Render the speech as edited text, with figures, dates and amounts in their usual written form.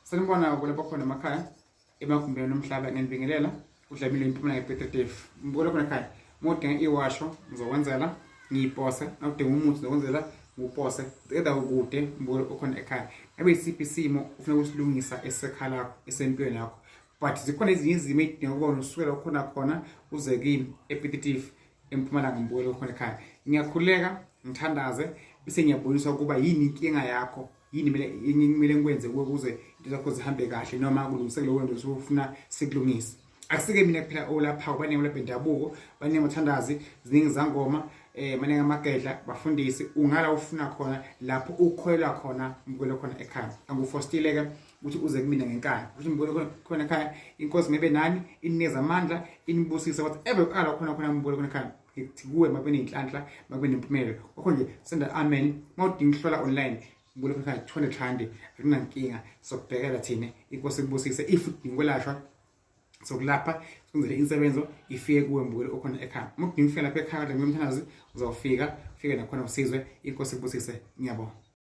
Sanibona kulapho khona emakhaya emagumbeni nomhlaba ngenibingelela uDlamini Mpumalanga Petretief. Mbulo khona ekhaya modinga iwasho ngizokwenzela ngiyipose, nawudinga umuthi ngizokwenzela ngupose eda ukude mbulo okhona ekhaya. Ngabe isiphi isimo ufuna ukusilungisa esekhala lakho esempilweni yakho, but zikhona ezinye izimo edinga ukuba usukela khona uze kimi ePetretief eMpumalanga mbulo okhona ekhaya. Ngiyakhuleka ngithandaze bese ngiyabonisa ukuba yini inkinga yakho, yini kumele ngikwenze ukuze into zakho zihambe kahle noma kulungiseke lokho nto usufuna sikulungise. Akusike mina kuphela olapha baningi olapha endabuko, baningi abathandazi, ziningi zangoma, baningi amagedla bafundisi ungala ufuna khona lapho ukholelwa khona mbukelo khona ekhaya. Angufostileke ukuthi uze kumina ngenkani ukuthi mbukelo khona ekhaya inkosi ngebe nani inikeza amandla inibusise whatever ukala khona mbukelo khona ekhaya kuwe mabe nenhlanhla mabe nempumelelo. Ngakho nje senda amen. Mawudinga ukuhlola online mbukelo khona 200 rand akunankinga sokubhekela thina inkosi kubusise if udinga ukwelashwa sokulapha sikwenzele insebenzo ifike kuwe mbukelo okhona ekhaya. Mawudinga ukufika lapha ekhaya Dlamini Mthandazi uzawufika nakhona usizwe inkosi kubusise. Ngiyabonga.